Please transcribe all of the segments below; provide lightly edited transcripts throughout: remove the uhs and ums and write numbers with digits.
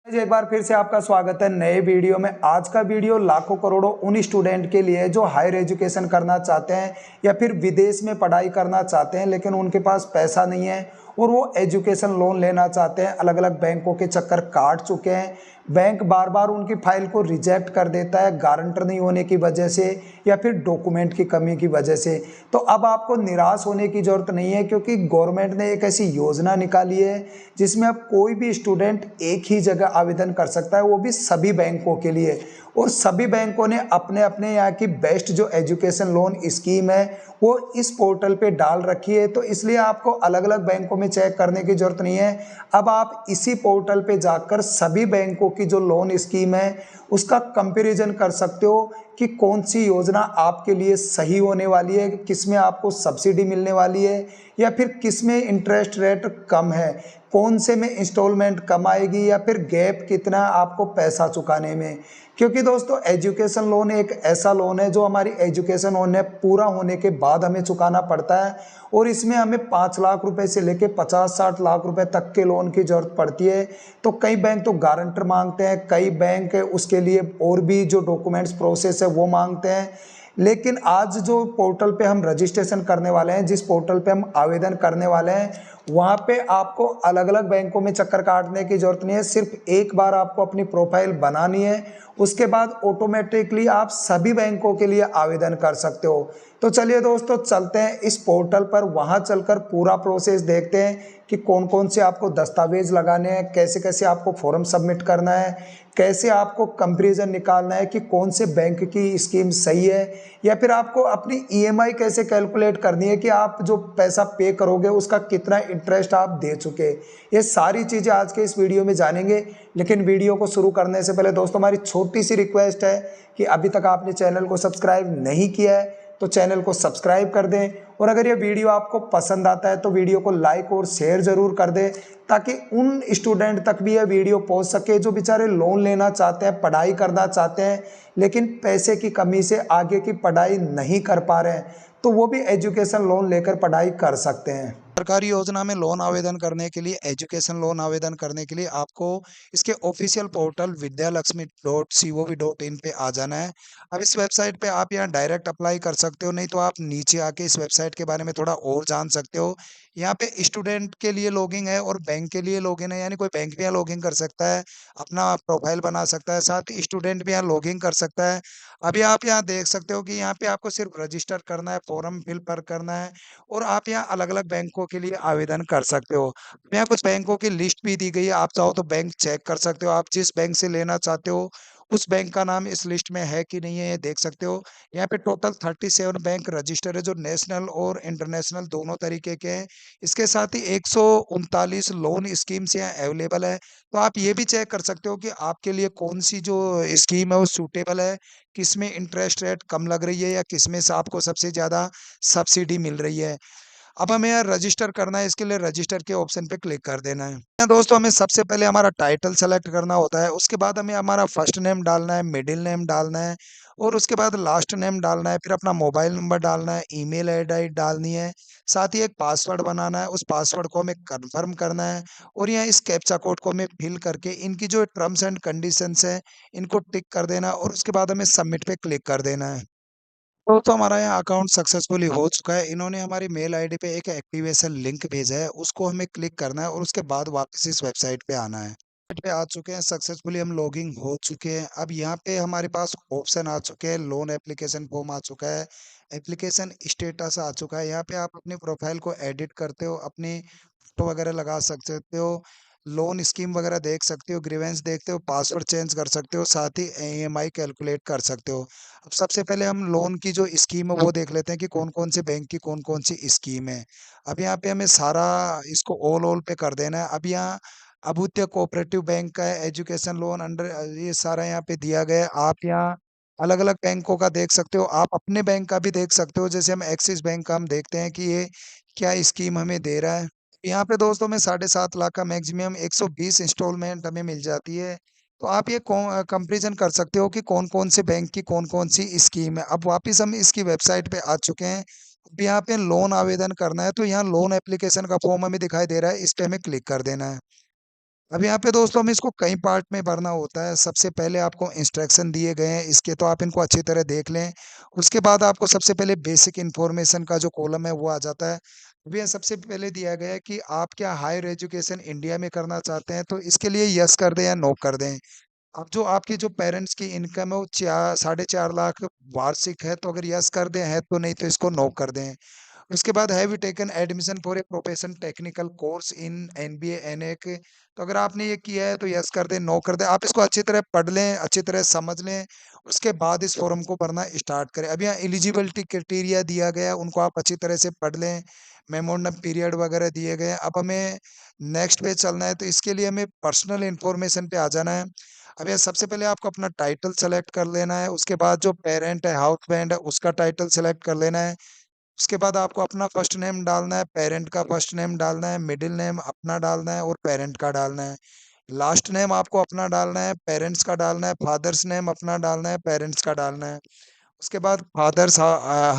जी, एक बार फिर से आपका स्वागत है नए वीडियो में। आज का वीडियो लाखों करोड़ों उन स्टूडेंट के लिए जो हायर एजुकेशन करना चाहते हैं या फिर विदेश में पढ़ाई करना चाहते हैं, लेकिन उनके पास पैसा नहीं है और वो एजुकेशन लोन लेना चाहते हैं। अलग अलग बैंकों के चक्कर काट चुके हैं। बैंक बार बार उनकी फाइल को रिजेक्ट कर देता है, गारंटर नहीं होने की वजह से या फिर डॉक्यूमेंट की कमी की वजह से। तो अब आपको निराश होने की ज़रूरत नहीं है, क्योंकि गवर्नमेंट ने एक ऐसी योजना निकाली है जिसमें अब कोई भी स्टूडेंट एक ही जगह आवेदन कर सकता है, वो भी सभी बैंकों के लिए। और सभी बैंकों ने अपने अपने यहाँ की बेस्ट जो एजुकेशन लोन स्कीम है वो इस पोर्टल पे डाल रखी है। तो इसलिए आपको अलग अलग बैंकों में चेक करने की जरूरत नहीं है। अब आप इसी पोर्टल पे जाकर सभी बैंकों की जो लोन स्कीम है उसका कंपैरिजन कर सकते हो कि कौन सी योजना आपके लिए सही होने वाली है, किसमें आपको सब्सिडी मिलने वाली है या फिर किसमें इंटरेस्ट रेट कम है, कौन से में इंस्टॉलमेंट कम आएगी या फिर गैप कितना है आपको पैसा चुकाने में। क्योंकि दोस्तों एजुकेशन लोन एक ऐसा लोन है जो हमारी एजुकेशन होने पूरा होने के बाद हमें चुकाना पड़ता है और इसमें हमें 5 लाख रुपए से लेके 50-60 लाख रुपए तक के लोन की जरूरत पड़ती है। तो कई बैंक तो गारंटर मांगते हैं, कई बैंक उसके लिए और भी जो डॉक्यूमेंट्स प्रोसेस है वो मांगते हैं। लेकिन आज जो पोर्टल पे हम रजिस्ट्रेशन करने वाले हैं, जिस पोर्टल पे हम आवेदन करने वाले हैं, वहाँ पे आपको अलग अलग बैंकों में चक्कर काटने की जरूरत नहीं है। सिर्फ एक बार आपको अपनी प्रोफाइल बनानी है, उसके बाद ऑटोमेटिकली आप सभी बैंकों के लिए आवेदन कर सकते हो। तो चलिए दोस्तों, चलते हैं इस पोर्टल पर, वहाँ चलकर पूरा प्रोसेस देखते हैं कि कौन कौन से आपको दस्तावेज लगाने हैं, कैसे कैसे आपको फॉर्म सबमिट करना है, कैसे आपको कंपैरिजन निकालना है कि कौन से बैंक की स्कीम सही है, या फिर आपको अपनी ईएमआई कैसे कैलकुलेट करनी है कि आप जो पैसा पे करोगे उसका कितना इंटरेस्ट आप दे चुके। ये सारी चीज़ें आज के इस वीडियो में जानेंगे। लेकिन वीडियो को शुरू करने से पहले दोस्तों हमारी छोटी सी रिक्वेस्ट है कि अभी तक आपने चैनल को सब्सक्राइब नहीं किया है तो चैनल को सब्सक्राइब कर दें, और अगर ये वीडियो आपको पसंद आता है तो वीडियो को लाइक और शेयर ज़रूर कर दें, ताकि उन स्टूडेंट तक भी यह वीडियो पहुंच सके जो बेचारे लोन लेना चाहते हैं, पढ़ाई करना चाहते हैं, लेकिन पैसे की कमी से आगे की पढ़ाई नहीं कर पा रहे हैं, तो वो भी एजुकेशन लोन लेकर पढ़ाई कर सकते हैं। सरकारी योजना में लोन आवेदन करने के लिए, एजुकेशन लोन आवेदन करने के लिए आपको इसके ऑफिशियल पोर्टल vidyalakshmi.cov.in पे आ जाना है। अब इस वेबसाइट पे आप यहाँ डायरेक्ट अप्लाई कर सकते हो, नहीं तो आप नीचे आके इस वेबसाइट के बारे में थोड़ा और जान सकते हो। यहाँ पे स्टूडेंट के लिए लॉगिन है और बैंक के लिए लॉगिन है, यानी कोई बैंक भी यहाँ लॉगिन कर सकता है, अपना प्रोफाइल बना सकता है, साथ ही स्टूडेंट भी यहाँ लॉगिन कर सकता है। अभी आप यहाँ देख सकते हो कि यहाँ पे आपको सिर्फ रजिस्टर करना है, फॉर्म फिल पर करना है और आप यहाँ अलग-अलग बैंकों के लिए आवेदन कर सकते हो। यहाँ कुछ बैंकों की लिस्ट भी दी गई है, आप चाहो तो बैंक चेक कर सकते हो। आप जिस बैंक से लेना चाहते हो उस बैंक का नाम इस लिस्ट में है कि नहीं है ये देख सकते हो। यहाँ पे टोटल 37 बैंक रजिस्टर है जो नेशनल और इंटरनेशनल दोनों तरीके के हैं। इसके साथ ही 139 लोन स्कीम्स यहाँ अवेलेबल है। तो आप ये भी चेक कर सकते हो कि आपके लिए कौन सी जो स्कीम है वो सूटेबल है, किसमें इंटरेस्ट रेट कम लग रही है या किसमें से आपको सबसे ज़्यादा सब्सिडी मिल रही है। अब हमें यार रजिस्टर करना है, इसके लिए रजिस्टर के ऑप्शन पे क्लिक कर देना है। यहाँ दोस्तों हमें सबसे पहले हमारा टाइटल सेलेक्ट करना होता है, उसके बाद हमें हमारा फर्स्ट नेम डालना है, मिडिल नेम डालना है और उसके बाद लास्ट नेम डालना है, फिर अपना मोबाइल नंबर डालना है, ईमेल आईडी डालनी है, साथ ही एक पासवर्ड बनाना है, उस पासवर्ड को हमें कन्फर्म करना है और यहाँ इस कैप्चा कोड को हमें फिल करके इनकी जो टर्म्स एंड कंडीशंस है इनको टिक कर देना और उसके बाद हमें सबमिट पे क्लिक कर देना है। तो हमारा यहाँ अकाउंट सक्सेसफुली हो चुका है। इन्होंने हमारी मेल आईडी पे एक एक्टिवेशन लिंक भेजा है, उसको हमें क्लिक करना है और उसके बाद वापस इस वेबसाइट पे आना है। वेबसाइट पे आ चुके हैं, सक्सेसफुली हम लॉगिन हो चुके हैं। अब यहाँ पे हमारे पास ऑप्शन आ चुके हैं, लोन एप्लीकेशन फॉर्म आ चुका है, एप्लीकेशन स्टेटस आ चुका है। यहाँ पे आप अपनी प्रोफाइल को एडिट करते हो, अपनी फोटो वगैरह लगा सकते हो, लोन स्कीम वगैरह देख सकते हो, ग्रीवेंस देखते हो, पासवर्ड चेंज कर सकते हो, साथ ही ईएमआई कैलकुलेट कर सकते हो। अब सबसे पहले हम लोन की जो स्कीम है वो देख लेते हैं कि कौन-कौन से बैंक की कौन-कौन सी स्कीम है। अब यहाँ पे हमें सारा इसको ऑल पे कर देना है। अब यहाँ अभूत्य कोऑपरेटिव बैंक का है, एजुकेशन लोन अंडर ये सारा यहाँ पे दिया गया है। आप यहाँ अलग-अलग बैंकों का देख सकते हो, आप अपने बैंक का भी देख सकते हो। जैसे हम एक्सिस बैंक का हम देखते हैं कि ये क्या स्कीम हमें दे रहा है। यहाँ पे दोस्तों में 7.5 लाख का मैक्सिमम 120 इंस्टॉलमेंट हमें मिल जाती है। तो आप ये कंपैरिजन कर सकते हो कि कौन-कौन से बैंक की कौन-कौन सी स्कीम है। अब वापस हम इसकी वेबसाइट पे आ चुके हैं। अब यहाँ पे लोन आवेदन करना है, तो यहाँ लोन एप्लीकेशन का फॉर्म हमें दिखाई दे रहा है, इस पे हमें क्लिक कर देना है। अब यहाँ पे दोस्तों हमें इसको कई पार्ट में भरना होता है। सबसे पहले आपको इंस्ट्रक्शन दिए गए हैं इसके, तो आप इनको अच्छी तरह देख लें। उसके बाद आपको सबसे पहले बेसिक इन्फॉर्मेशन का जो कॉलम है वो आ जाता है। अब यहाँ सबसे पहले दिया गया है कि आप क्या हायर एजुकेशन इंडिया में करना चाहते हैं, तो इसके लिए यस कर दें या नो कर दें। अब जो आपकी जो पेरेंट्स की इनकम है वो 4.5 लाख वार्षिक है, तो अगर यस कर दें है तो, नहीं तो इसको नो कर दें। उसके बाद have you taken admission for a profession technical course in NBA NAAC, तो अगर आपने ये किया है तो यस कर दें, नो कर दें। आप इसको अच्छी तरह पढ़ लें, अच्छी तरह समझ लें, उसके बाद इस फॉर्म को भरना स्टार्ट करें। अब यहाँ एलिजिबिलिटी क्राइटेरिया दिया गया है, उनको आप अच्छी तरह से पढ़ लें। मेमोरेंडम पीरियड वगैरह दिए गए हैं। अब हमें नेक्स्ट पे चलना है, तो इसके लिए हमें पर्सनल इंफॉर्मेशन पे आ जाना है। अब यह सबसे पहले आपको अपना टाइटल सेलेक्ट कर लेना है। उसके बाद जो पेरेंट है, हाउस बैंड है, उसका टाइटल सेलेक्ट कर लेना है। उसके बाद आपको अपना फर्स्ट नेम डालना है, पेरेंट का फर्स्ट नेम डालना है, मिडिल नेम अपना डालना है और पेरेंट का डालना है। लास्ट नेम आपको अपना डालना है, पेरेंट्स का डालना है, फादर्स नेम अपना डालना है, पेरेंट्स का डालना है। उसके बाद फादर्स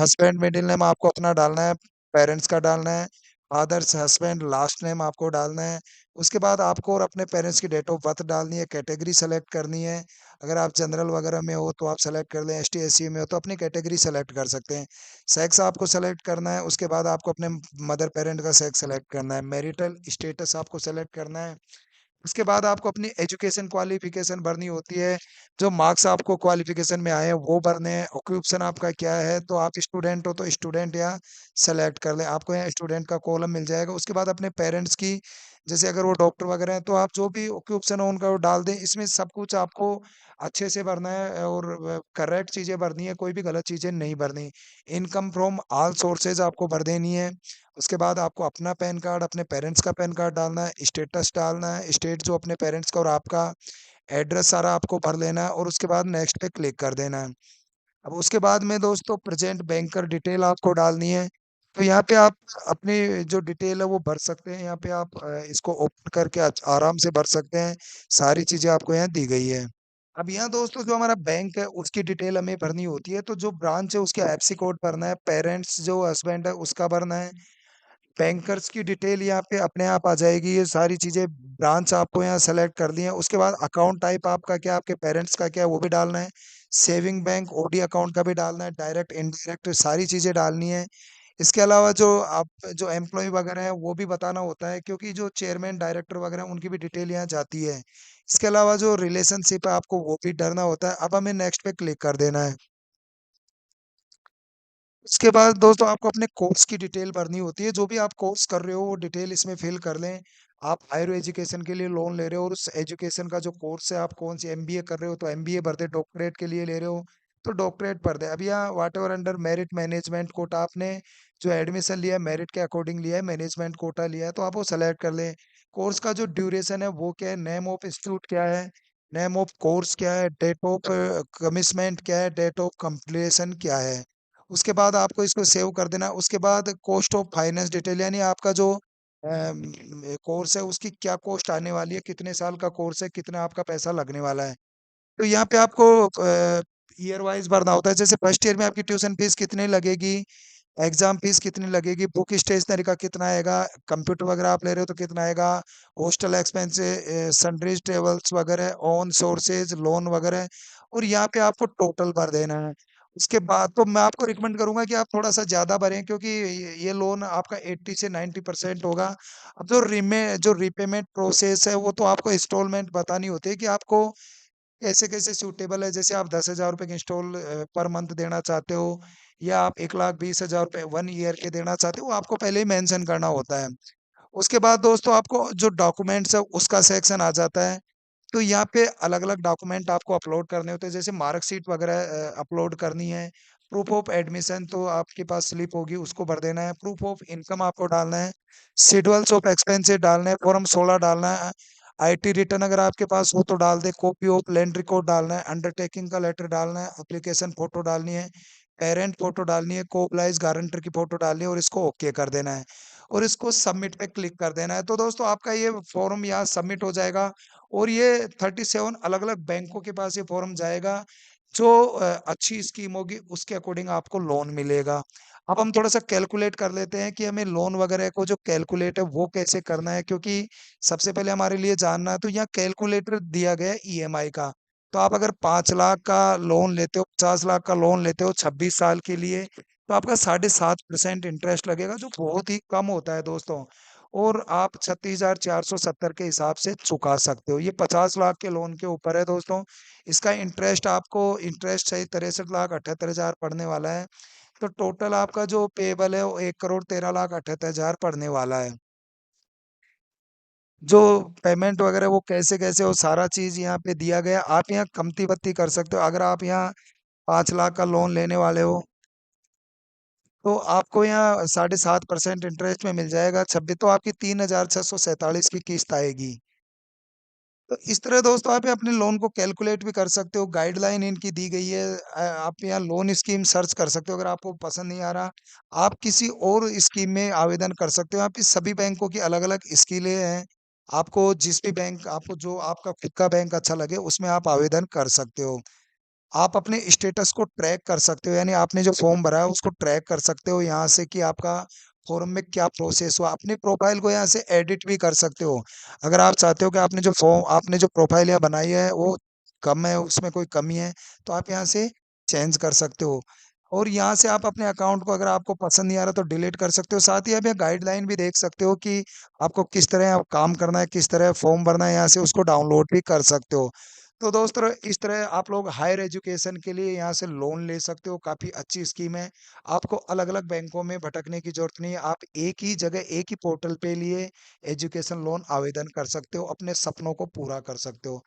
हस्बैंड मिडिल नेम आपको अपना डालना है, पेरेंट्स का डालना है। फादर्स हस्बैंड लास्ट नेम आपको डालना है। उसके बाद आपको और अपने पेरेंट्स की डेट ऑफ बर्थ डालनी है, कैटेगरी सेलेक्ट करनी है। अगर आप जनरल वगैरह में हो तो आप सेलेक्ट कर लें, एसटी एससी में हो तो अपनी कैटेगरी सेलेक्ट कर सकते हैं। सेक्स आपको सेलेक्ट करना है। उसके बाद आपको अपने मदर पेरेंट का सेक्स सेलेक्ट करना है। मैरिटल स्टेटस आपको सेलेक्ट करना है। उसके बाद आपको अपनी एजुकेशन क्वालिफिकेशन भरनी होती है। जो मार्क्स आपको क्वालिफिकेशन में आए हैं वो भरने हैं। ऑक्यूपेशन आपका क्या है, तो आप स्टूडेंट हो तो स्टूडेंट यहाँ सेलेक्ट कर लें, आपको यहाँ स्टूडेंट का कॉलम मिल जाएगा। उसके बाद अपने पेरेंट्स की, जैसे अगर वो डॉक्टर वगैरह हैं तो आप जो भी ऑक्यूपेशन हो उनका वो डाल दें। इसमें सब कुछ आपको अच्छे से भरना है और करेक्ट चीज़ें भरनी है, कोई भी गलत चीज़ें नहीं भरनी। इनकम फ्रॉम ऑल सोर्सेज आपको भर देनी है। उसके बाद आपको अपना पैन कार्ड, अपने पेरेंट्स का पैन कार्ड डालना है, स्टेटस डालना है, स्टेट जो अपने पेरेंट्स का और आपका, एड्रेस सारा आपको भर लेना है और उसके बाद नेक्स्ट पे क्लिक कर देना है। अब उसके बाद में दोस्तों प्रेजेंट बैंकर डिटेल आपको डालनी है। तो यहाँ पे आप अपनी जो डिटेल है वो भर सकते हैं। यहाँ पे आप इसको ओपन करके आराम से भर सकते हैं। सारी चीजें आपको यहाँ दी गई है। अब यहाँ दोस्तों जो हमारा बैंक है उसकी डिटेल हमें भरनी होती है। तो जो ब्रांच है उसके एफसी कोड भरना है, पेरेंट्स जो हस्बैंड है उसका भरना है। बैंकर्स की डिटेल यहाँ पे अपने आप आ जाएगी। ये सारी चीजें ब्रांच आपको यहाँ सेलेक्ट कर ली है। उसके बाद अकाउंट टाइप आपका क्या, आपके पेरेंट्स का क्या है वो भी डालना है। सेविंग बैंक ओडी अकाउंट का भी डालना है, डायरेक्ट इनडायरेक्ट सारी चीजें डालनी है। इसके अलावा जो आप जो एम्प्लॉय वगैरह है वो भी बताना होता है, क्योंकि जो चेयरमैन डायरेक्टर वगैरह हैं, उनकी भी डिटेल यहाँ जाती है। इसके अलावा जो रिलेशनशिप है आपको वो भी डरना होता है। अब हमें नेक्स्ट पे क्लिक कर देना है। उसके बाद दोस्तों आपको अपने कोर्स की डिटेल भरनी होती है। जो भी आप कोर्स कर रहे हो वो डिटेल इसमें फिल कर लें। आप हायर एजुकेशन के लिए लोन ले रहे हो और उस एजुकेशन का जो कोर्स है, आप कौन सी एमबीए कर रहे हो तो एमबीए भर दे, डॉक्टरेट के लिए ले रहे हो तो डॉक्टरेट भर दे। अब यहाँ whatever under merit management quota आपने जो एडमिशन लिया है मेरिट के अकॉर्डिंग लिया है, मैनेजमेंट कोटा लिया है, तो आप वो सेलेक्ट कर लें। कोर्स का जो ड्यूरेशन है वो क्या है, नेम ऑफ इंस्टीट्यूट क्या है, नेम ऑफ कोर्स क्या है, डेट ऑफ कमिटमेंट क्या है, डेट ऑफ कंप्लीशन क्या है। उसके बाद आपको इसको सेव कर देना। उसके बाद कॉस्ट ऑफ फाइनेंस डिटेल, यानी आपका जो कोर्स है उसकी क्या कॉस्ट आने वाली है, कितने साल का कोर्स है, कितना आपका पैसा लगने वाला है। तो यहाँ पे आपको ईयर वाइज भरना होता है। जैसे फर्स्ट ईयर में आपकी ट्यूशन फीस कितनी लगेगी, एग्जाम फीस कितनी लगेगी, बुक स्टेशनरी का कितना आएगा, कंप्यूटर वगैरह आप ले रहे हो तो कितना आएगा, हॉस्टल एक्सपेंस, सन्ड्रीज ट्रेवल्स वगैरह, ऑन सोर्सेज लोन वगैरह, और यहाँ पे आपको टोटल भर देना है। उसके बाद तो मैं आपको रिकमेंड करूंगा कि आप थोड़ा सा ज्यादा भरें, क्योंकि ये लोन आपका 80 से 90% होगा। अब जो रिपेमेंट प्रोसेस है वो तो आपको इंस्टॉलमेंट बतानी होती है कि आपको कैसे कैसे सूटेबल है। जैसे आप 10,000 रुपए के इंस्टॉल पर मंथ देना चाहते हो, या आप 1,20,000 रुपए 1 ईयर के देना चाहते हो, वो आपको पहले ही मेंशन करना होता है। उसके बाद दोस्तों आपको जो डॉक्यूमेंट्स है उसका सेक्शन आ जाता है। तो यहाँ पे अलग अलग डॉक्यूमेंट आपको अपलोड करने होते हैं। जैसे मार्कशीट वगैरह अपलोड करनी है। प्रूफ ऑफ एडमिशन तो आपके पास स्लिप होगी उसको भर देना है। प्रूफ ऑफ इनकम आपको डालना है। शेड्यूल्स ऑफ एक्सपेंसेस डालना है, फॉर्म 16 डालना है। आईटी रिटर्न अगर आपके पास हो तो डाल दे। कॉपी ऑफ लैंड रिकॉर्ड डालना है, अंडरटेकिंग का लेटर डालना है, एप्लीकेशन फोटो डालनी है, पेरेंट फोटो डालनी है, कोपलाइज गारंटर की फोटो डालनी है और इसको ओके कर देना है और इसको सबमिट पे क्लिक कर देना है। तो दोस्तों आपका ये फॉर्म यहाँ सबमिट हो जाएगा और ये 37 अलग अलग बैंकों के पास ये फॉर्म जाएगा। जो अच्छी स्कीम होगी उसके अकॉर्डिंग आपको लोन मिलेगा। अब हम थोड़ा-सा कैलकुलेट कर लेते हैं कि हमें लोन वगैरह को जो कैलकुलेट है वो कैसे करना है, क्योंकि सबसे पहले हमारे लिए जानना है, तो यहाँ कैलकुलेटर दिया गया है ईएमआई का। तो आप अगर 5 लाख का लोन लेते हो, 50 लाख का लोन लेते हो 26 साल के लिए, तो आपका 7.5% इंटरेस्ट लगेगा, जो बहुत ही कम होता है दोस्तों। और आप 36,470 के हिसाब से चुका सकते हो। ये 50 लाख के लोन के ऊपर है दोस्तों। इसका इंटरेस्ट आपको इंटरेस्ट सहित 63,78,000 पड़ने वाला है। तो टोटल आपका जो पेएबल है वो 1,13,78,000 पड़ने वाला है। जो पेमेंट वगैरह वो कैसे-कैसे वो सारा चीज़ यहाँ पे दिया गया है। आप यहाँ कमती-बत्ती कर सकते हो। अगर आप यहाँ 5 लाख का लोन लेने वाले हो, तो आपको यहाँ 7.5% इंटरेस्ट में मिल जाएगा, 26 तो आपकी 3,647 की किस्त आएगी। तो इस तरह दोस्तों आप अपने लोन को कैलकुलेट भी कर सकते हो, गाइडलाइन इनकी दी गई है। आप यहाँ लोन स्कीम सर्च कर सकते हो, अगर आपको पसंद नहीं आ रहा, आप किसी और स्कीम में आवेदन कर सकते हो। यहाँ पे सभी बैंकों की अलग-अलग स्कीमें हैं। आपको जिस भी बैंक आपको जो आपका खुद का बैंक अच्छा लगे, उसमें आप आवेदन कर सकते हो। आप अपने स्टेटस को ट्रैक कर सकते हो, यानी आपने जो फॉर्म भरा है उसको ट्रैक कर सकते हो यहाँ से कि आपका फॉर्म में क्या प्रोसेस हुआ। अपनी प्रोफाइल को यहाँ से एडिट भी कर सकते हो। अगर आप चाहते हो कि आपने जो प्रोफाइल यहाँ बनाई है वो कम है, उसमें कोई कमी है, तो आप यहाँ से चेंज कर सकते हो। और यहाँ से आप अपने अकाउंट को अगर आपको पसंद नहीं आ रहा तो डिलीट कर सकते हो। साथ ही आप यहाँ गाइडलाइन भी देख सकते हो कि आपको किस तरह काम करना है, किस तरह फॉर्म भरना है, यहाँ से उसको डाउनलोड भी कर सकते हो। तो दोस्तों इस तरह आप लोग हायर एजुकेशन के लिए यहाँ से लोन ले सकते हो, काफ़ी अच्छी स्कीम है। आपको अलग-अलग बैंकों में भटकने की ज़रूरत नहीं है, आप एक ही जगह, एक ही पोर्टल पे लिए एजुकेशन लोन आवेदन कर सकते हो, अपने सपनों को पूरा कर सकते हो।